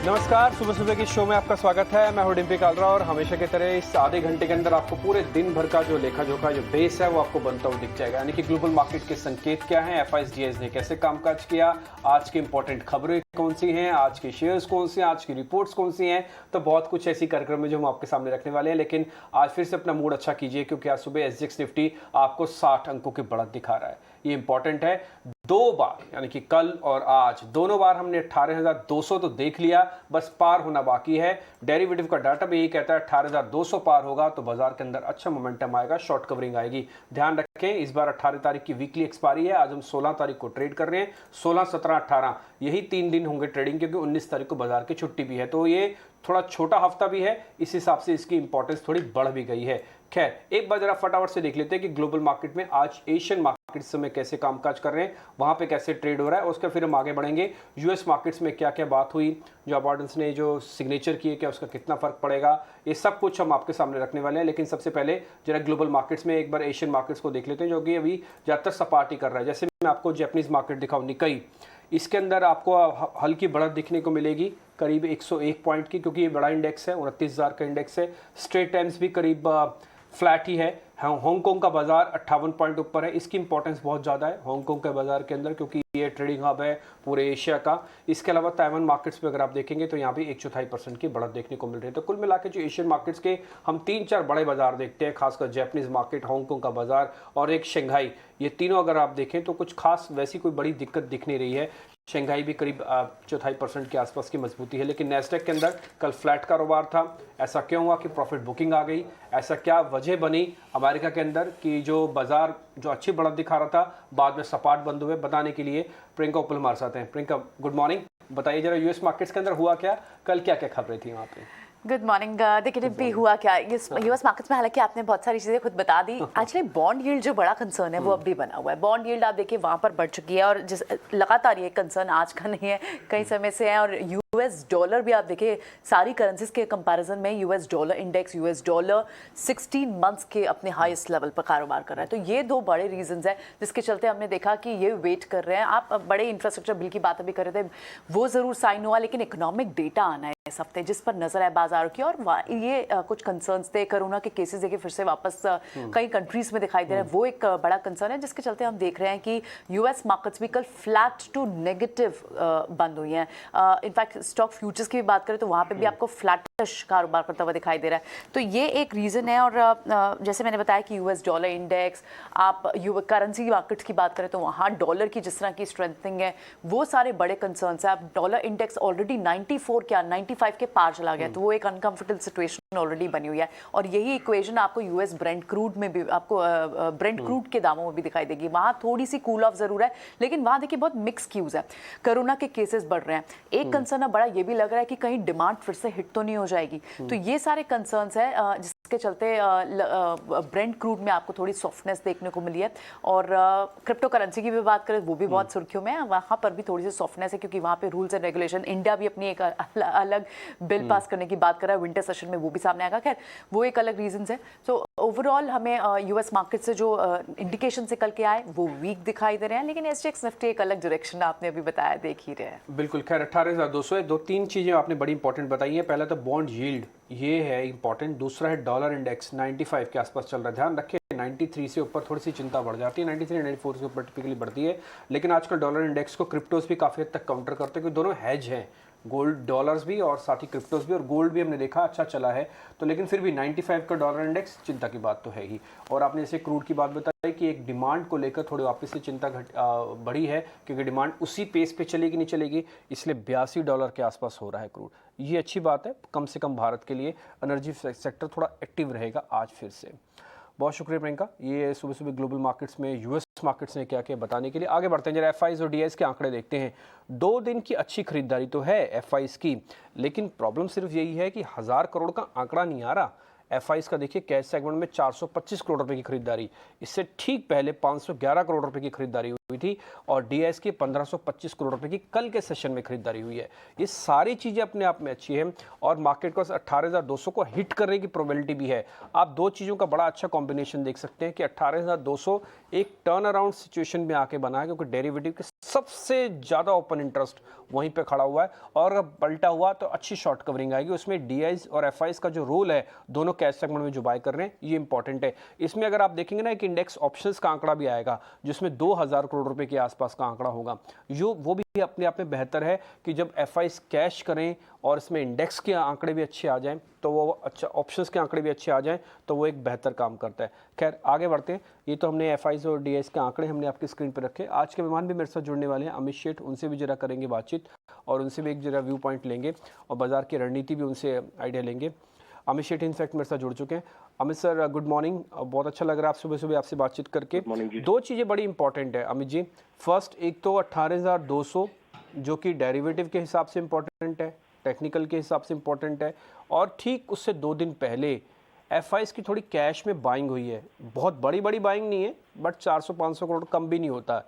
नमस्कार, सुबह सुबह की शो में आपका स्वागत है। मैं हूं डिम्पी कालरा और हमेशा की तरह इस आधे घंटे के अंदर आपको पूरे दिन भर का जो लेखा जोखा जो बेस है वो आपको बनता हुआ दिख जाएगा। यानी कि ग्लोबल मार्केट के संकेत क्या हैं, एफआईएस ने कैसे कामकाज किया, आज की इंपॉर्टेंट खबरें कौन सी हैं, आज के शेयर्स कौन से हैं, आज की रिपोर्ट्स कौन सी हैं। तो बहुत कुछ ऐसी कार्यक्रम है जो हम आपके सामने रखने वाले हैं। लेकिन आज फिर से अपना मूड अच्छा कीजिए क्योंकि आज सुबह एसजीएक्स निफ्टी आपको 60 अंकों की बढ़त दिखा रहा है। ये इंपॉर्टेंट है। दो बार यानी कि कल और आज दोनों बार हमने 18,200 तो देख लिया, बस पार होना बाकी है। डेरिवेटिव का डाटा भी यही कहता है 18,200 पार होगा तो बाजार के अंदर अच्छा मोमेंटम आएगा, शॉर्ट कवरिंग आएगी। ध्यान रखें, इस बार 18 तारीख की वीकली एक्सपायरी है। आज हम 16 तारीख को ट्रेड कर रहे हैं। 16, 17, 18 यही 3 दिन होंगे ट्रेडिंग, क्योंकि 19 तारीख को बाजार की छुट्टी भी है। तो ये थोड़ा छोटा हफ्ता भी है, इस हिसाब से इसकी इंपॉर्टेंस थोड़ी बढ़ भी गई है। खैर, एक बार जरा फटाफट से देख लेते हैं कि ग्लोबल मार्केट में आज एशियन मार्केट्स में कैसे कामकाज कर रहे हैं, वहां पे कैसे ट्रेड हो रहा है। उसके फिर हम आगे बढ़ेंगे। यूएस मार्केट्स में क्या क्या बात हुई, जो अबॉर्डेंस ने जो सिग्नेचर किए, क्या उसका कितना फर्क पड़ेगा, ये सब कुछ हम आपके सामने रखने वाले हैं। लेकिन सबसे पहले जरा ग्लोबल मार्केट्स में एक बार एशियन मार्केट्स को देख लेते हैं, जो कि अभी ज्यादातर सपाटी कर रहा है। जैसे मैं आपको जापानीज मार्केट दिखाऊं, निकाई, इसके अंदर आपको हल्की बढ़त दिखने को मिलेगी, करीब 101 पॉइंट की, क्योंकि ये बड़ा इंडेक्स है, 29,000 का इंडेक्स है। स्ट्रेट टाइम्स भी करीब फ्लैट ही है। हांगकांग का बाजार 58 पॉइंट ऊपर है। इसकी इंपॉर्टेंस बहुत ज़्यादा है हांगकांग के बाजार के अंदर, क्योंकि ये ट्रेडिंग हब है पूरे एशिया का। इसके अलावा ताइवान मार्केट्स पे अगर आप देखेंगे तो यहाँ भी 1/4% की बढ़त देखने को मिल रही है। तो कुल मिला के जो एशियन मार्केट्स के हम 3-4 बड़े बाजार देखते हैं, खासकर जापानीज मार्केट, हांगकांग का बाजार और एक शंघाई, ये तीनों अगर आप देखें तो कुछ खास वैसी कोई बड़ी दिक्कत दिख नहीं रही है। शंघाई भी करीब 0.25% के आसपास की मजबूती है। लेकिन नेस्डेक के अंदर कल फ्लैट कारोबार था। ऐसा क्यों हुआ कि प्रॉफिट बुकिंग आ गई? ऐसा क्या वजह बनी अमेरिका के अंदर कि जो बाजार जो अच्छी बढ़त दिखा रहा था बाद में सपाट बंद हुए? बताने के लिए प्रियंका उपल हमारे साथ हैं। Priyanka, good morning. बताइए जरा, यूएस मार्केट्स के अंदर हुआ क्या, कल क्या क्या खबरें थी वहाँ पे? Good morning. देखिए डिम्पी, हुआ क्या यूएस मार्केट्स में, हालांकि आपने बहुत सारी चीज़ें खुद बता दी। एक्चुअली बॉन्ड यील्ड जो बड़ा कंसर्न है वो अब भी बना हुआ है। बॉन्ड यील्ड आप देखिए वहाँ पर बढ़ चुकी है, और जिस लगातार ये कंसर्न आज का नहीं है, कई समय से है। और यूएस डॉलर भी आप देखिए, सारी करेंसीज के कंपैरिजन में US dollar index, US dollar 16 months के अपने हाईएस्ट लेवल पर कारोबार कर रहा है। तो ये दो बड़े रीजंस है जिसके चलते हमने देखा कि ये वेट कर रहे हैं। आप बड़े इंफ्रास्ट्रक्चर बिल की बात अभी कर रहे थे, वो जरूर साइन हुआ, लेकिन इकोनॉमिक डेटा आना है इस हफ्ते जिस पर नजर है बाजार की। और ये कुछ कंसर्न्स थे, कोरोना के केसेस देखिए फिर से वापस कई कंट्रीज में दिखाई दे रहा है, वो एक बड़ा कंसर्न है, जिसके चलते हम देख रहे हैं कि यूएस मार्केट्स भी कल फ्लैट टू नेगेटिव बंद हुई हैं। इनफैक्ट स्टॉक फ्यूचर्स की भी बात करें तो वहाँ पे भी आपको फ्लैटिश कारोबार करता हुआ दिखाई दे रहा है। तो ये एक रीज़न है। और जैसे मैंने बताया कि यूएस डॉलर इंडेक्स, आप करेंसी मार्केट्स की बात करें तो वहाँ डॉलर की जिस तरह की स्ट्रेंथनिंग है, वो सारे बड़े कंसर्न्स हैं। आप डॉलर इंडेक्स ऑलरेडी 94 क्या 95 के पार चला गया, तो वो एक अनकंफर्टेबल सिचुएशन ऑलरेडी बनी हुई है। और यही इक्वेशन आपको यूएस ब्रेंट क्रूड में भी, आपको ब्रेंट क्रूड के दामों में भी दिखाई देगी। वहाँ थोड़ी सी कूल ऑफ जरूर है, लेकिन वहाँ देखिए बहुत मिक्स क्यूज है। कोरोना के केसेस बढ़ रहे हैं, एक कंसर्न अब बड़ा ये भी लग रहा है कि कहीं डिमांड फिर से हिट तो नहीं हो जाएगी। तो ये सारे कंसर्न्स है जिसके चलते ब्रेंट क्रूड में आपको थोड़ी सॉफ्टनेस देखने को मिली है। और क्रिप्टो करेंसी की भी बात करें, वो भी बहुत सुर्खियों में है। वहाँ पर भी थोड़ी सी सॉफ्टनेस है, क्योंकि वहाँ पे रूल्स एंड रेगुलेशन, इंडिया भी अपनी एक अलग बिल पास करने की बात कर रहा है विंटर सेशन में, वो भी सामने आएगा। खैर, वो एक अलग रीजन है। तो ओवरऑल हमें यूएस मार्केट से जो इंडिकेशन से कल के आए वो वीक दिखाई दे रहे हैं, लेकिन एसजीएक्स निफ्टी एक अलग डायरेक्शन आपने अभी बताया देख ही रहे हैं। बिल्कुल। खैर, 18,200 है। 2-3 चीजें आपने बड़ी इंपॉर्टेंट बताई हैं। पहला तो बॉन्ड यील्ड, ये है इंपॉर्टेंट। दूसरा है डॉलर इंडेक्स, 95 के आसपास चल रहा है। ध्यान रखें, 93 से ऊपर थोड़ी सी चिंता बढ़ जाती है, 93 94 से ऊपर टिपिकली बढ़ती है। लेकिन आजकल डॉलर इंडेक्स को क्रिप्टोज भी काफी हद तक काउंटर करते हैं, क्योंकि दोनों हैज हैं, गोल्ड डॉलर्स भी और साथ ही क्रिप्टोज भी। और गोल्ड भी हमने देखा अच्छा चला है। तो लेकिन फिर भी 95 का डॉलर इंडेक्स, चिंता की बात तो है ही। और आपने जैसे क्रूड की बात बताई कि एक डिमांड को लेकर थोड़ी वापस से चिंता बढ़ी है, क्योंकि डिमांड उसी पेस पे चलेगी नहीं चलेगी, इसलिए $82 के आसपास हो रहा है क्रूड। ये अच्छी बात है, कम से कम भारत के लिए एनर्जी सेक्टर थोड़ा एक्टिव रहेगा आज फिर से। बहुत शुक्रिया प्रियंका, ये सुबह सुबह ग्लोबल मार्केट्स में यूएस मार्केट्स ने क्या क्या बताने के लिए। आगे बढ़ते हैं, जरा एफआईज और डीआईज के आंकड़े देखते हैं। 2 दिन की अच्छी खरीदारी तो है एफआईज की, लेकिन प्रॉब्लम सिर्फ यही है कि 1000 करोड़ का आंकड़ा नहीं आ रहा। एफआईज का देखिए, कैश सेगमेंट में 425 करोड़ रुपए की खरीदारी, इससे ठीक पहले 511 करोड़ रुपए की खरीदारी हुई थी, और डीआईएस की 1525 करोड़ रुपए की कल के सेशन में खरीदारी हुई है। ये सारी चीजें अपने आप में अच्छी है, और मार्केट को 18,200 को हिट करने की प्रोबेबिलिटी भी है। आप दो चीजों का बड़ा अच्छा कॉम्बिनेशन देख सकते हैं कि 18,200 एक टर्न अराउंड सिचुएशन में आके बना है, क्योंकि डेरिवेटिव के सबसे ज़्यादा ओपन इंटरेस्ट वहीं पे खड़ा हुआ है, और अगर पलटा हुआ तो अच्छी शॉर्ट कवरिंग आएगी। उसमें डीआईज और एफआईज का जो रोल है दोनों कैश सेगमेंट में जो बाय कर रहे हैं ये इंपॉर्टेंट है। इसमें अगर आप देखेंगे ना, एक इंडेक्स ऑप्शंस का आंकड़ा भी आएगा जिसमें 2000 करोड़ रुपए के आसपास का आंकड़ा होगा, जो वो भी अपने आप में बेहतर है कि जब एफआईज कैश करें और इसमें इंडेक्स के आंकड़े भी अच्छे आ जाएं तो वो अच्छा, ऑप्शंस के आंकड़े भी अच्छे आ जाएं तो वो एक बेहतर काम करता है। खैर आगे बढ़ते हैं। ये तो हमने एफआईज और डीआईज के आंकड़े हमने आपकी स्क्रीन पर रखे। आज के मेहमान भी मेरे साथ जुड़ने वाले हैं अमित शेठ, उनसे भी जरा करेंगे बातचीत और उनसे भी एक जरा व्यू पॉइंट लेंगे और बाजार की रणनीति भी उनसे आइडिया लेंगे। अमित शेठ इनफैक्ट मेरे साथ जुड़ चुके हैं। अमित सर गुड मॉर्निंग, बहुत अच्छा लग रहा है आप सुबह सुबह आपसे बातचीत करके। दो चीज़ें बड़ी इंपॉर्टेंट है अमित जी। फर्स्ट, एक तो 18,200 जो कि डेरिवेटिव के हिसाब से इंपॉर्टेंट है, टेक्निकल के हिसाब से इंपॉर्टेंट है, और ठीक उससे 2 दिन पहले एफआईज की थोड़ी कैश में बाइंग हुई है। बहुत बड़ी बाइंग नहीं है, बट 400-500 करोड़ कम भी नहीं होता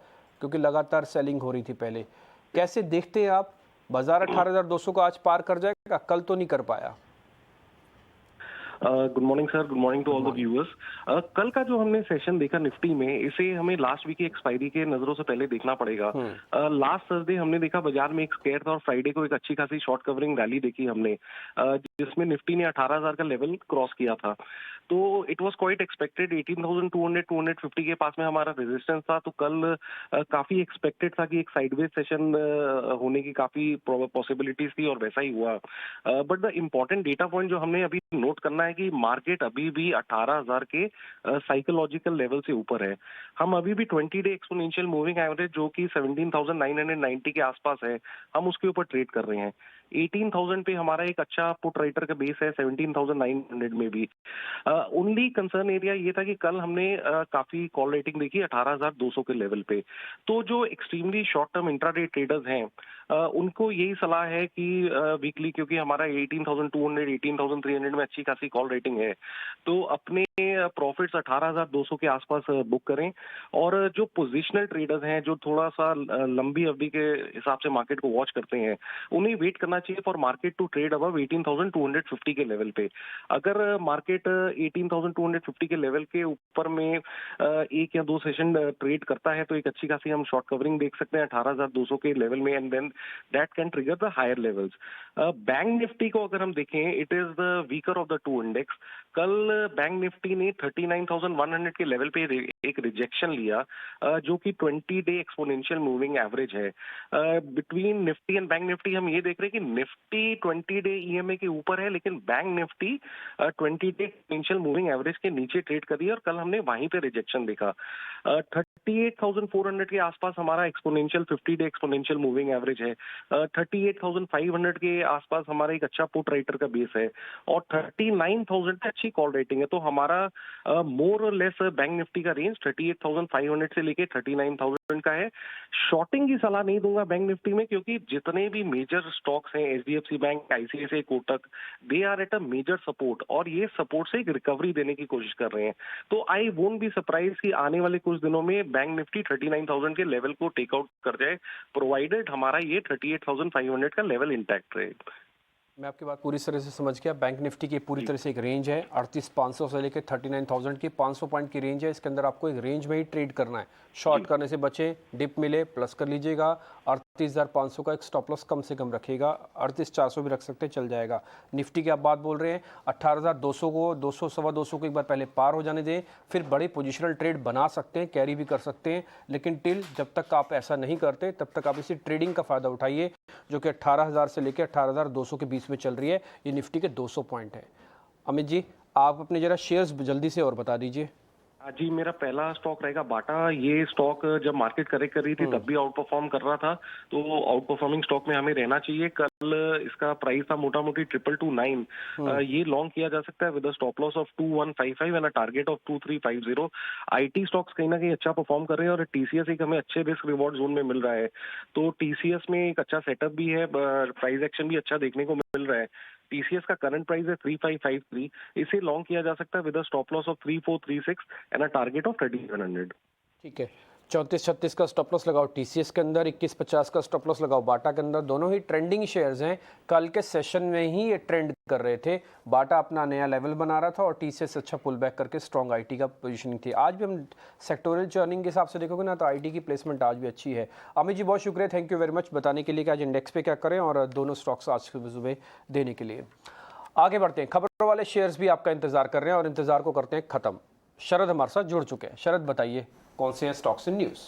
क्योंकि लगातार सेलिंग हो रही थी पहले। कैसे देखते हैं आप, बाजार 18,200 को आज पार कर जाएगा? कल तो नहीं कर पाया। Good morning sir, good morning to all the viewers. कल का जो हमने सेशन देखा निफ्टी में, इसे हमें लास्ट वीक की एक्सपायरी के नजरों से पहले देखना पड़ेगा। लास्ट थर्सडे हमने देखा बाजार में एक स्केयर था और फ्राइडे को एक अच्छी खासी शॉर्ट कवरिंग रैली देखी हमने, जिसमें निफ्टी ने 18,000 का लेवल क्रॉस किया था। तो इट वाज क्वाइट एक्सपेक्टेड 18,200-250 के पास में हमारा रेजिस्टेंस था। तो कल काफी एक्सपेक्टेड था कि एक साइडवेज सेशन होने की काफी पॉसिबिलिटीज थी और वैसा ही हुआ। But the important data point जो हमने अभी नोट करना है कि मार्केट अभी भी 18,000 के साइकोलॉजिकल लेवल से ऊपर है। हम अभी भी 20 डे एक्सपोनेंशियल मूविंग एवरेज जो कि 17,990 के आसपास है, हम उसके ऊपर ट्रेड कर रहे हैं। 18,000 पे हमारा एक अच्छा पुट राइटर का बेस है, 17,900 में भी। ओनली कंसर्न एरिया ये था कि कल हमने काफी कॉल रेटिंग देखी 18,200 के लेवल पे। तो जो extremely short term intraday traders हैं, उनको यही सलाह है कि वीकली, क्योंकि हमारा 18,200 18,300 में अच्छी खासी कॉल रेटिंग है, तो अपने प्रॉफिट्स 18,200 के आसपास बुक करें। और जो पोजिशनल ट्रेडर्स हैं, जो थोड़ा सा लंबी अवधि के हिसाब से मार्केट को वॉच करते हैं, उन्हें वेट करना चाहिए for market to trade above 18,250 के लेवल पे। अगर मार्केट 18,250 के लेवल के ऊपर में एक या दो सेशन ट्रेड करता है तो एक अच्छी खासी हम शॉर्ट कवरिंग देख सकते हैं 18,200 के लेवल में, and then that can trigger the higher levels. Bank Nifty को अगर हम देखें, it is the weaker of the two index. कल बैंक निफ्टी ने 39,100 के लेवल पे एक रिजेक्शन लिया, जो कि 20 डे एक्सपोनेंशियल मूविंग एवरेज है। Between Nifty and bank Nifty हम ये देख रहे हैं कि निफ्टी 20 डे ईएमए के ऊपर है, लेकिन bank Nifty 20 day exponential moving average के नीचे ट्रेड कर रही है, और कल हमने वहीं पे रिजेक्शन देखा। 38,400 के आसपास हमारा exponential 50 day exponential moving average है। 38,500 के आसपास हमारा एक अच्छा पुट राइटर का बेस है, और 39,000 पे अच्छी कॉल रेटिंग है। तो हमारा मोर और लेस बैंक निफ्टी का रेंज 38,500 से लेके 39,000 का है। शॉर्टिंग की सलाह नहीं दूंगा बैंक निफ्टी में, क्योंकि जितने भी मेजर स्टॉक्स हैं, HDFC bank, ICICI, Kotak, they are at a major support, और ये सपोर्ट से एक रिकवरी देने की कोशिश कर रहे हैं। तो आई वोंट बी सरप्राइज कि आने वाले कुछ दिनों में बैंक निफ्टी 39,000 के लेवल को टेक आउट कर जाए, प्रोवाइडेड हमारा ये 38,500 का लेवल इंटैक्ट रहे। मैं आपकी बात पूरी तरह से समझ गया। बैंक निफ्टी की पूरी तरह से एक रेंज है, 38,500 से लेकर 39,000 की 500 पॉइंट की रेंज है। इसके अंदर आपको एक रेंज में ही ट्रेड करना है। शॉर्ट करने से बचें, डिप मिले प्लस कर लीजिएगा। 38,500 का एक स्टॉप लॉस कम से कम रखिएगा, 38,400 भी रख सकते हैं, चल जाएगा। निफ्टी की आप बात बोल रहे हैं, 18,200 को 200 सवा 200 को एक बार पहले पार हो जाने दें, फिर बड़े पोजिशनल ट्रेड बना सकते हैं, कैरी भी कर सकते हैं। लेकिन टिल जब तक आप ऐसा नहीं करते तब तक आप इसी ट्रेडिंग का फ़ायदा उठाइए, जो कि 18,000 से लेकर 18,200 के बीच में चल रही है। ये निफ्टी के 200 पॉइंट है। अमित जी, आप अपने जरा शेयर्स जल्दी से और बता दीजिए। जी, मेरा पहला स्टॉक रहेगा बाटा। ये स्टॉक जब मार्केट करेक्ट कर रही थी तब भी आउट परफॉर्म कर रहा था, तो आउट परफॉर्मिंग स्टॉक में हमें रहना चाहिए। कल इसका प्राइस था मोटा मोटी 2229। ये लॉन्ग किया जा सकता है with a stop loss of 2155 and a target of 2350। IT stocks कहीं ना कहीं अच्छा परफॉर्म कर रहे हैं, और टीसीएस एक हमें अच्छे रिस्क रिवॉर्ड जोन में मिल रहा है। तो टीसीएस में एक अच्छा सेटअप भी है, प्राइस एक्शन भी अच्छा देखने को मिल रहा है। टीसीएस का करंट प्राइस है 3553। इसे लॉन्ग किया जा सकता है with a stop loss of 3436 and a target of 3700। ठीक है, 34-36 का स्टॉप लॉस लगाओ टीसीएस के अंदर, 21-50 का स्टॉप लॉस लगाओ बाटा के अंदर। दोनों ही ट्रेंडिंग शेयर्स हैं, कल के सेशन में ही ये ट्रेंड कर रहे थे। बाटा अपना नया लेवल बना रहा था और टीसीएस अच्छा पुल बैक करके स्ट्रॉन्ग आईटी का पोजीशनिंग थी। आज भी हम सेक्टोरियल चर्निंग के हिसाब से देखोगे ना तो आईटी की प्लेसमेंट आज भी अच्छी है। अमित जी बहुत शुक्रिया, थैंक यू वेरी मच बताने के लिए कि आज इंडेक्स पे क्या करें और दोनों स्टॉक्स आज सुबह देने के लिए। आगे बढ़ते हैं, खबरों वाले शेयर्स भी आपका इंतजार कर रहे हैं और इंतजार को करते हैं खत्म। शरद हमारे साथ जुड़ चुके हैं। शरद बताइए कौन से हैं स्टॉक्स इन न्यूज़?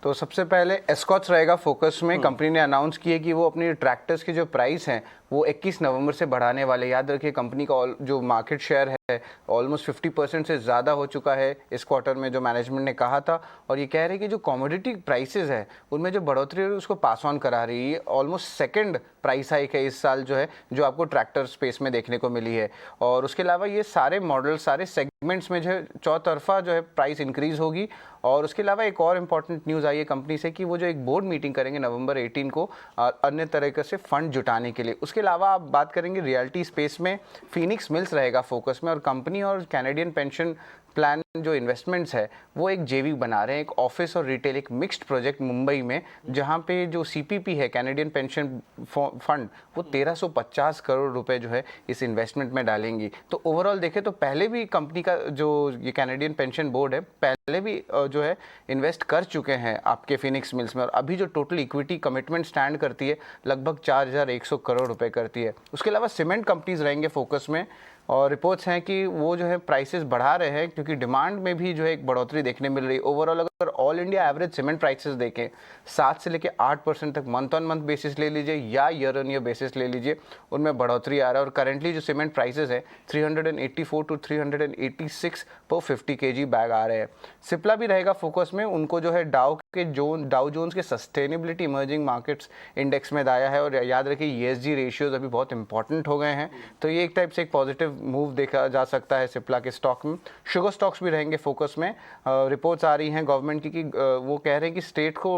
तो सबसे पहले एस्कॉच रहेगा फोकस में। कंपनी ने अनाउंस किया कि वो अपनी ट्रैक्टर्स के जो प्राइस हैं वो 21 नवंबर से बढ़ाने वाले। याद रखिए कंपनी का जो मार्केट शेयर है ऑलमोस्ट 50% से ज़्यादा हो चुका है इस क्वार्टर में, जो मैनेजमेंट ने कहा था। और ये कह रहे हैं कि जो कमोडिटी प्राइसेस है उनमें जो बढ़ोतरी हो रही है उसको पास ऑन करा रही है। ऑलमोस्ट सेकंड प्राइस हाइक है इस साल जो है, जो आपको ट्रैक्टर स्पेस में देखने को मिली है। और उसके अलावा ये सारे मॉडल, सारे सेगमेंट्स में जो है चौतरफा जो है प्राइस इंक्रीज होगी। और उसके अलावा एक और इम्पॉर्टेंट न्यूज़ आई है कंपनी से कि वो जो एक बोर्ड मीटिंग करेंगे नवंबर 18 को अन्य तरीके से फंड जुटाने के लिए। उसके अलावा आप बात करेंगे रियल्टी स्पेस में, फिनिक्स मिल्स रहेगा फोकस में। और कंपनी और कैनेडियन पेंशन प्लान जो इन्वेस्टमेंट्स है वो एक जेवी बना रहे हैं, एक ऑफिस और रिटेल, एक मिक्स्ड प्रोजेक्ट मुंबई में, जहां पे जो सीपीपी है कैनेडियन पेंशन फंड वो 1350 करोड़ रुपए जो है इस इन्वेस्टमेंट में डालेंगी। तो ओवरऑल देखें तो पहले भी कंपनी का जो ये कैनेडियन पेंशन बोर्ड है पहले भी जो है इन्वेस्ट कर चुके हैं आपके फिनिक्स मिल्स में। और अभी जो टोटल इक्विटी कमिटमेंट स्टैंड करती है लगभग 4100 करोड़ रुपए करती है। उसके अलावा सीमेंट कंपनीज रहेंगे फोकस में और रिपोर्ट्स हैं कि वो जो है प्राइसेस बढ़ा रहे हैं क्योंकि डिमांड में भी जो है एक बढ़ोतरी देखने मिल रही है। ओवरऑल अगर all India average cement prices देखें 7 से लेकर 8% तक मंथ ऑन मंथ बेसिस ले लीजिए या ईयर ऑन ईयर बेसिस ले लीजिए, उनमें बढ़ोतरी आ रहा है। और करंटली जो सीमेंट प्राइसेस है 384 टू 386 पर 50 kg बैग आ रहे हैं। सिप्ला भी रहेगा फोकस में, उनको जो है डाउ जोन्स के सस्टेनेबिलिटी इमर्जिंग मार्केट्स इंडेक्स में दाया है। और याद रखिए ESG रेशियोज अभी बहुत इंपॉर्टेंट हो गए हैं, तो ये एक टाइप से एक पॉजिटिव मूव देखा जा सकता है सिप्ला के स्टॉक में। शुगर स्टॉक्स भी रहेंगे फोकस में। रिपोर्ट्स आ रही हैं गवर्नमेंट की कि वो कह रहे हैं कि स्टेट को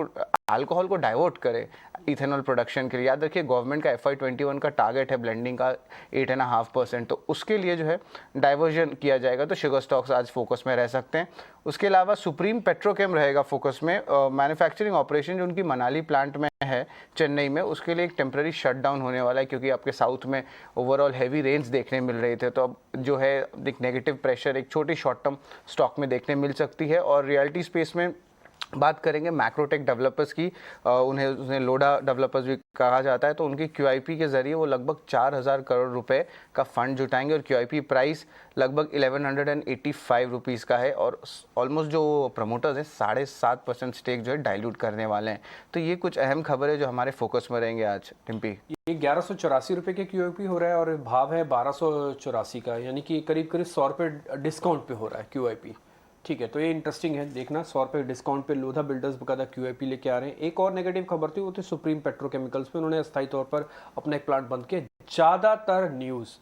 अल्कोहल को डाइवर्ट करे इथेनॉल प्रोडक्शन के लिए। याद रखिए गवर्नमेंट का FY21 का टारगेट है ब्लेंडिंग का 8.5%, तो उसके लिए जो है डाइवर्जन किया जाएगा। तो शुगर स्टॉक्स आज फोकस में रह सकते हैं। उसके अलावा सुप्रीम पेट्रोकेम रहेगा फोकस में। मैन्युफैक्चरिंग ऑपरेशन जो उनकी मनाली प्लांट में है चेन्नई में, उसके लिए एक टेम्प्रेरी शटडाउन होने वाला है क्योंकि आपके साउथ में ओवरऑल हैवी रेन्स देखने मिल रहे थे। तो अब जो है एक नेगेटिव प्रेशर एक छोटी शॉर्ट टर्म स्टॉक में देखने मिल सकती है। और रियल्टी स्पेस में बात करेंगे मैक्रोटेक डेवलपर्स की, उन्हें लोडा डेवलपर्स भी कहा जाता है। तो उनकी QIP के जरिए वो लगभग 4000 करोड़ रुपए का फंड जुटाएंगे और QIP प्राइस लगभग 1185 रुपीज़ का है। और ऑलमोस्ट जो प्रमोटर्स हैं 7.5% स्टेक जो है डाइल्यूट करने वाले हैं। तो ये कुछ अहम खबर है जो हमारे फोकस में रहेंगे आज। टिम्पी, ये 1184 रुपये के QIP हो रहा है और भाव है 1284 का, यानी कि करीब करीब 100 रुपये डिस्काउंट पे हो रहा है QIP। ठीक है, तो ये इंटरेस्टिंग है देखना, 100 रुपये डिस्काउंट पे लोधा बिल्डर्स बकायदा QIP लेके आ रहे हैं। एक और नेगेटिव खबर थी वो थी सुप्रीम पेट्रोकेमिकल्स पे, उन्होंने अस्थायी तौर पर अपना एक प्लांट बंद किया। ज़्यादातर न्यूज़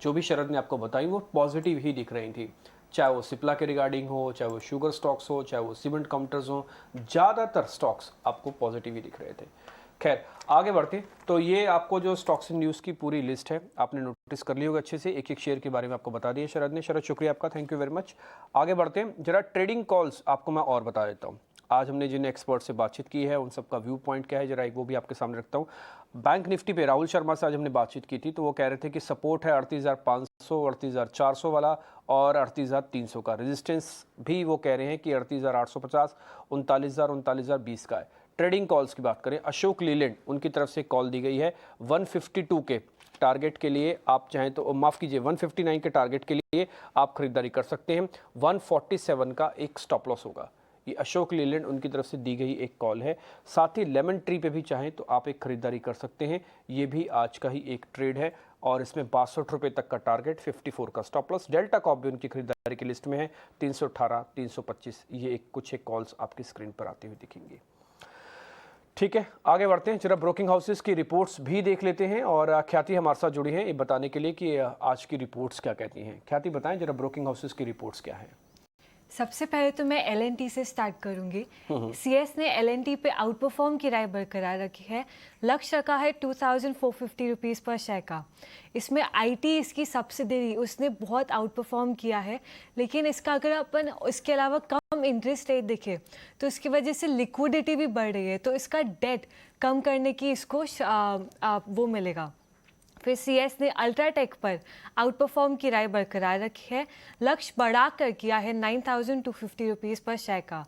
जो भी शरद ने आपको बताई वो पॉजिटिव ही दिख रही थी, चाहे वो सिप्ला के रिगार्डिंग हो, चाहे वो शुगर स्टॉक्स हो, चाहे वो सीमेंट काउंटर्स हो, ज़्यादातर स्टॉक्स आपको पॉजिटिव ही दिख रहे थे। खैर आगे बढ़ते, तो ये आपको जो स्टॉक्स इन न्यूज़ की पूरी लिस्ट है आपने नोटिस कर ली होगा अच्छे से, एक एक शेयर के बारे में आपको बता दिया शरद ने। शरद शुक्रिया आपका, थैंक यू वेरी मच। आगे बढ़ते हैं, जरा ट्रेडिंग कॉल्स आपको मैं और बता देता हूँ। आज हमने जिन एक्सपर्ट से बातचीत की है उन सबका व्यू पॉइंट क्या है, जरा एक वो भी आपके सामने रखता हूँ। बैंक निफ्टी पे राहुल शर्मा से आज हमने बातचीत की थी, तो वो कह रहे थे कि सपोर्ट है 38,500, 38,400 वाला और 38,300 का। रेजिस्टेंस भी वो कह रहे हैं कि 38,850, 39,000, 39,020 का है। ट्रेडिंग कॉल्स की बात करें, अशोक लीलैंड उनकी तरफ से कॉल दी गई है 152 के टारगेट के लिए, आप चाहें तो माफ़ कीजिए 159 के टारगेट के लिए आप खरीदारी कर सकते हैं। 147 का एक स्टॉप लॉस होगा। ये अशोक लीलैंड उनकी तरफ से दी गई एक कॉल है। साथ ही लेमन ट्री पे भी चाहें तो आप एक खरीदारी कर सकते हैं, ये भी आज का ही एक ट्रेड है और इसमें 62 रुपये तक का टारगेट, 54 का स्टॉप लॉस। डेल्टा कॉप भी उनकी खरीदारी की लिस्ट में है 318, 325, ये कुछ एक कॉल्स आपकी स्क्रीन पर आती हुई दिखेंगी। ठीक है, आगे बढ़ते हैं, जरा ब्रोकिंग हाउसेस की रिपोर्ट्स भी देख लेते हैं और ख्याति हमारे साथ जुड़ी हैं ये बताने के लिए कि आज की रिपोर्ट्स क्या कहती हैं। ख्याति बताएं जरा ब्रोकिंग हाउसेस की रिपोर्ट्स क्या है। सबसे पहले तो मैं LNT से स्टार्ट करूंगी। CS ने LNT पे आउट परफॉर्म की राय बरकरार रखी है। लक्ष्य रखा है 2450 रुपीज़ पर शेयर का। इसमें IT इसकी सब्सिडरी उसने बहुत आउट परफॉर्म किया है, लेकिन इसका अगर अपन इसके अलावा कम इंटरेस्ट रेट देखें तो इसकी वजह से लिक्विडिटी भी बढ़ रही है, तो इसका डेट कम करने की इसको वो मिलेगा। फिर CS ने अल्ट्राटेक पर आउट परफॉर्म की राय बरकरार रखी है। लक्ष्य बढ़ाकर किया है 9250 रुपीज़ पर शेयर का।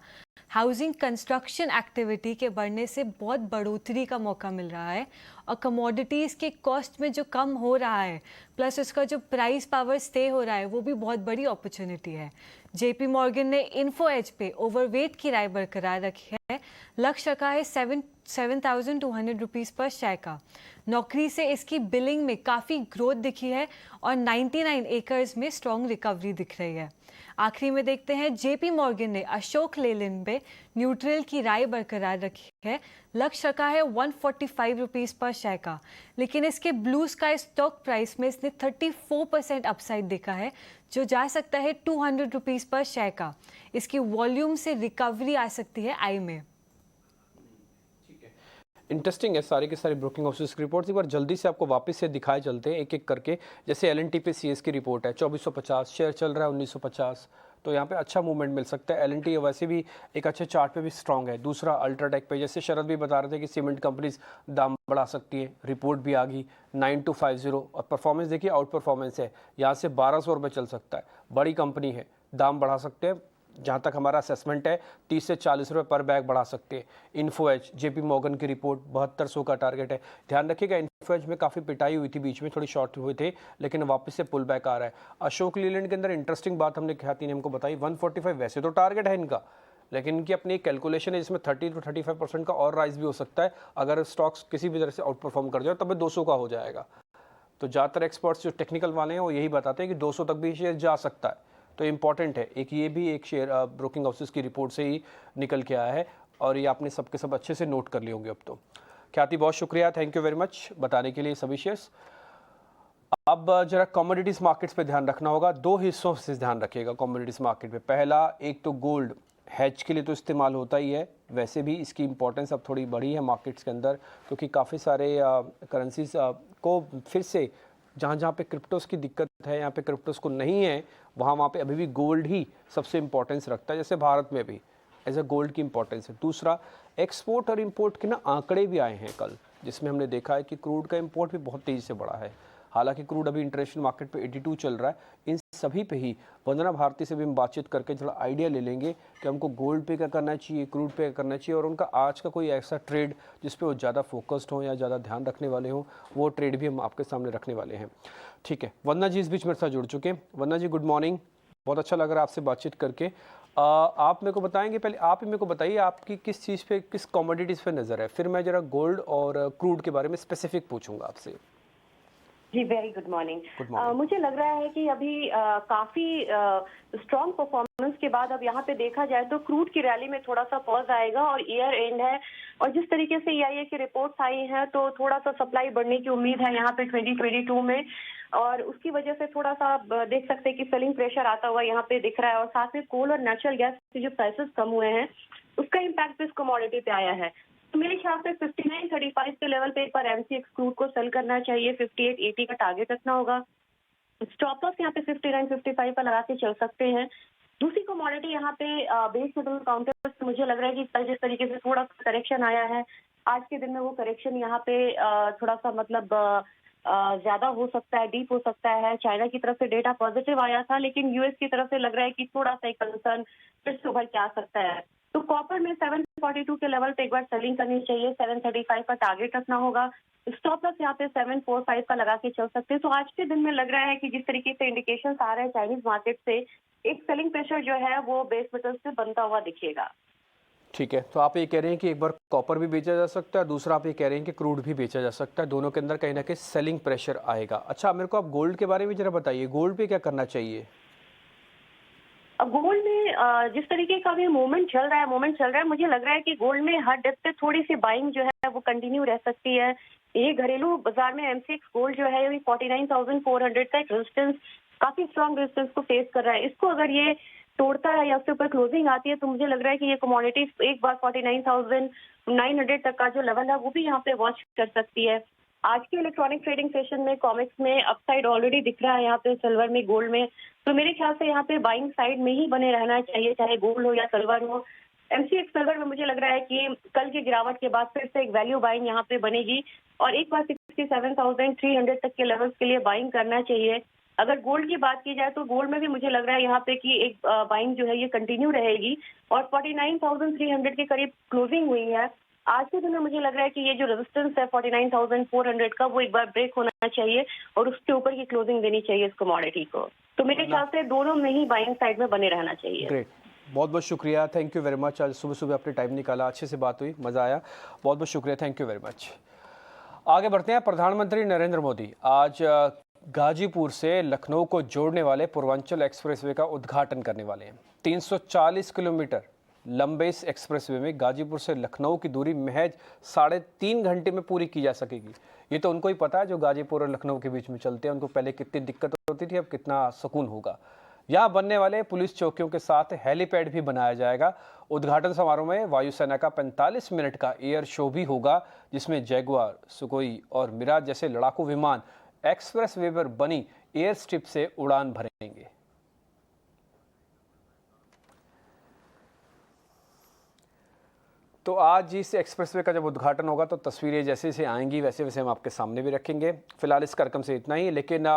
हाउसिंग कंस्ट्रक्शन एक्टिविटी के बढ़ने से बहुत बढ़ोतरी का मौका मिल रहा है और कमोडिटीज़ के कॉस्ट में जो कम हो रहा है प्लस उसका जो प्राइस पावर स्टे हो रहा है वो भी बहुत बड़ी अपॉर्चुनिटी है। JP मॉर्गन ने इन्फो एज पे ओवरवेट की राय बरकरार रखी है। लक्ष्य रखा है 7,200 रुपीज़ पर शेयर का। नौकरी से इसकी बिलिंग में काफ़ी ग्रोथ दिखी है और 99 एकर्स में स्ट्रॉन्ग रिकवरी दिख रही है। आखिरी में देखते हैं JP मॉर्गन ने अशोक लेलैंड पे न्यूट्रल की राय बरकरार रखी है। लक्ष्य रखा है 145 रुपीज़ पर शेयर का, लेकिन इसके ब्लू स्काई स्टॉक प्राइस में इसने 34% अपसाइड देखा है, जो जा सकता है 200 रुपीज़ पर शेयर का। इसकी वॉल्यूम से रिकवरी आ सकती है आई में। इंटरेस्टिंग है सारी के सारी ब्रोकिंग हाउसेस की रिपोर्ट्स। एक बार जल्दी से आपको वापस से दिखाए चलते हैं एक एक करके। जैसे LNT पे CS की रिपोर्ट है 2450, शेयर चल रहा है 1950, तो यहाँ पे अच्छा मूवमेंट मिल सकता है। LNT वैसे भी एक अच्छे चार्ट पे भी स्ट्रांग है। दूसरा अल्ट्राटेक पे, जैसे शरद भी बता रहे थे कि सीमेंट कंपनीज दाम बढ़ा सकती है, रिपोर्ट भी आ गई 9250 और परफॉर्मेंस देखिए आउट परफॉर्मेंस है, यहाँ से 1200 रुपये चल सकता है। बड़ी कंपनी है, दाम बढ़ा सकते हैं, जहाँ तक हमारा असेसमेंट है 30 से 40 रुपये पर बैग बढ़ा सकते हैं। इन्फो एज JP मॉर्गन की रिपोर्ट 7200 का टारगेट है। ध्यान रखिएगा इन्फो एज में काफ़ी पिटाई हुई थी बीच में, थोड़ी शॉर्ट हुए थे, लेकिन वापस से पुल बैक आ रहा है। अशोक लीलैंड के अंदर इंटरेस्टिंग बात हमने ख्याति ने हमको बताई, 145 वैसे तो टारगेट है इनका, लेकिन इनकी अपनी एक कैलकुलेशन है जिसमें 30 to 35% का और राइज भी हो सकता है अगर स्टॉक्स किसी भी तरह से आउट परफॉर्म कर जाए, तब 200 का हो जाएगा। तो ज़्यादातर एक्सपर्ट्स जो टेक्निकल वाले हैं वो यही बताते हैं कि 200 तक भी शेयर जा सकता है। तो इम्पॉर्टेंट है, एक ये भी एक शेयर ब्रोकिंग हाउसेस की रिपोर्ट से ही निकल के आया है और ये आपने सबके सब अच्छे से नोट कर लिए होंगे अब तो। ख्याति बहुत शुक्रिया, थैंक यू वेरी मच बताने के लिए सभी शेयर्स। अब जरा कमोडिटीज मार्केट्स पे ध्यान रखना होगा। दो हिस्सों से ध्यान रखिएगा कमोडिटीज मार्केट पे। पहला, एक तो गोल्ड हेज के लिए तो इस्तेमाल होता ही है, वैसे भी इसकी इंपॉर्टेंस अब थोड़ी बढ़ी है मार्केट्स के अंदर, क्योंकि काफ़ी सारे करेंसीज को फिर से जहाँ जहाँ पे क्रिप्टोस की दिक्कत है, यहाँ पे क्रिप्टोस को नहीं है, वहाँ पे अभी भी गोल्ड ही सबसे इंपॉर्टेंस रखता है, जैसे भारत में भी एज अ गोल्ड की इंपॉर्टेंस है। दूसरा, एक्सपोर्ट और इंपोर्ट के ना आंकड़े भी आए हैं कल, जिसमें हमने देखा है कि क्रूड का इंपोर्ट भी बहुत तेज़ी से बढ़ा है। हालांकि क्रूड अभी इंटरनेशनल मार्केट पे 82 चल रहा है। इन सभी पे ही वंदना भारती से भी हम बातचीत करके थोड़ा आइडिया ले लेंगे कि हमको गोल्ड पे क्या करना चाहिए, क्रूड पे क्या करना चाहिए, और उनका आज का कोई ऐसा ट्रेड जिस पे वो ज़्यादा फोकस्ड हो या ज़्यादा ध्यान रखने वाले हों, वो ट्रेड भी हम आपके सामने रखने वाले हैं। ठीक है, वंदना जी इस बीच मेरे साथ जुड़ चुके हैं। वंदना जी गुड मॉर्निंग, बहुत अच्छा लग रहा है आपसे बातचीत करके। आप मेरे को बताएंगे, पहले आप ही मेरे को बताइए आपकी किस चीज़ पे, किस कमोडिटीज़ पे नज़र है, फिर मैं ज़रा गोल्ड और क्रूड के बारे में स्पेसिफिक पूछूंगा आपसे। जी very good morning. Good morning. मुझे लग रहा है कि अभी काफी स्ट्रॉन्ग परफॉर्मेंस के बाद अब यहाँ पे देखा जाए तो क्रूड की रैली में थोड़ा सा पॉज आएगा और ईयर एंड है, और जिस तरीके से EIA की रिपोर्ट्स आई हैं तो थोड़ा सा सप्लाई बढ़ने की उम्मीद है यहाँ पे 2022 में, और उसकी वजह से थोड़ा सा देख सकते हैं कि सेलिंग प्रेशर आता हुआ यहाँ पे दिख रहा है। और साथ में कोल और नेचुरल गैस के जो प्राइसेस कम हुए हैं उसका इम्पैक्ट इस कमोडिटी पे आया है। तो मेरे ख्याल से 59.35 के लेवल पे एक बार MCX क्रूड को सेल करना चाहिए, 58.80 का टारगेट रखना होगा। स्टॉप लॉस यहाँ पे 59.55 पर लगा के चल सकते हैं। दूसरी कमोडिटी यहाँ पे बेस मेटल काउंटर से मुझे लग रहा है कि कल जिस तरीके से थोड़ा करेक्शन आया है, आज के दिन में वो करेक्शन यहाँ पे थोड़ा सा मतलब ज्यादा हो सकता है, डीप हो सकता है। चाइना की तरफ से डेटा पॉजिटिव आया था, लेकिन US की तरफ से लग रहा है कि थोड़ा सा कंसर्न फिर से उभर के आ सकता है। तो कॉपर में 742 के लेवल पे एक बार सेलिंग करनी चाहिए, 735 का टारगेट रखना होगा। स्टॉप लॉस यहाँ पे 745 का लगा के चल सकते हैं। तो आज के दिन में लग रहा है कि जिस तरीके से इंडिकेशन आ रहे हैं चाइनीज मार्केट से, एक सेलिंग प्रेशर जो है वो बेस मेटल से बनता हुआ दिखेगा। ठीक है, तो आप ये कह रहे हैं कि एक बार कॉपर भी बेचा जा सकता है, दूसरा आप ये कह रहे हैं कि क्रूड भी बेचा जा सकता है, दोनों के अंदर कहीं ना कहीं सेलिंग प्रेशर आएगा। अच्छा, मेरे को आप गोल्ड के बारे में जरा बताइए, गोल्ड पे क्या करना चाहिए? गोल्ड में जिस तरीके का भी मूवमेंट चल रहा है, मुझे लग रहा है कि गोल्ड में हर डेप्थ पे थोड़ी सी बाइंग जो है वो कंटिन्यू रह सकती है। ये घरेलू बाजार में MCX गोल्ड जो है 49,400 का एक रेजिस्टेंस, काफी स्ट्रॉन्ग रेजिस्टेंस को फेस कर रहा है। इसको अगर ये तोड़ता है या उसके ऊपर क्लोजिंग आती है तो मुझे लग रहा है कि ये कमोडिटी एक बार 49,900 तक का जो लेवल है वो भी यहाँ पे वॉच कर सकती है। आज के इलेक्ट्रॉनिक ट्रेडिंग सेशन में कॉमिक्स में अपसाइड ऑलरेडी दिख रहा है, यहाँ पे सिल्वर में, गोल्ड में, तो मेरे ख्याल से यहाँ पे बाइंग साइड में ही बने रहना चाहिए, चाहे गोल्ड हो या सिल्वर हो। एमसीएक्स सिल्वर में मुझे लग रहा है कि कल की गिरावट के बाद फिर से एक वैल्यू बाइंग यहाँ पे बनेगी और एक बार 67,300 तक के लेवल्स के लिए बाइंग करना चाहिए। अगर गोल्ड की बात की जाए तो गोल्ड में भी मुझे लग रहा है यहाँ पे कि एक बाइंग जो है ये कंटिन्यू रहेगी और 49,300 के करीब क्लोजिंग हुई है। आज के दिन में मुझे लग रहा है कि ये जो रेजिस्टेंस है 49,400 का वो एक बार ब्रेक होना चाहिए और उसके ऊपर की क्लोजिंग देनी चाहिए इस कमोडिटी को। तो मेरे ख्याल से दोनों में ही बाइंग साइड में बने रहना चाहिए। ग्रेट, बहुत बहुत शुक्रिया, थैंक यू वेरी मच। आज सुबह सुबह आपने टाइम निकाला, अच्छे से बात हुई, मज़ा आया, बहुत बहुत शुक्रिया, थैंक यू वेरी मच। आगे बढ़ते हैं। प्रधानमंत्री नरेंद्र मोदी आज गाजीपुर से लखनऊ को जोड़ने वाले पूर्वांचल एक्सप्रेसवे का उद्घाटन करने वाले हैं। 340 किलोमीटर लंबे इस एक्सप्रेसवे में गाजीपुर से लखनऊ की दूरी महज 3.5 घंटे में पूरी की जा सकेगी। ये तो उनको ही पता है जो गाजीपुर और लखनऊ के बीच में चलते हैं, उनको पहले कितनी दिक्कत होती थी, अब कितना सुकून होगा। यहाँ बनने वाले पुलिस चौकियों के साथ हेलीपैड भी बनाया जाएगा। उद्घाटन समारोह में वायुसेना का 45 मिनट का एयर शो भी होगा, जिसमें जैगुआर, सुकोई और मिराज जैसे लड़ाकू विमान एक्सप्रेस वे पर बनी एयर स्ट्रिप से उड़ान भरेंगे। तो आज इस एक्सप्रेसवे का जब उद्घाटन होगा तो तस्वीरें जैसे जैसे आएंगी वैसे वैसे हम आपके सामने भी रखेंगे। फिलहाल इस कार्यक्रम से इतना ही, लेकिन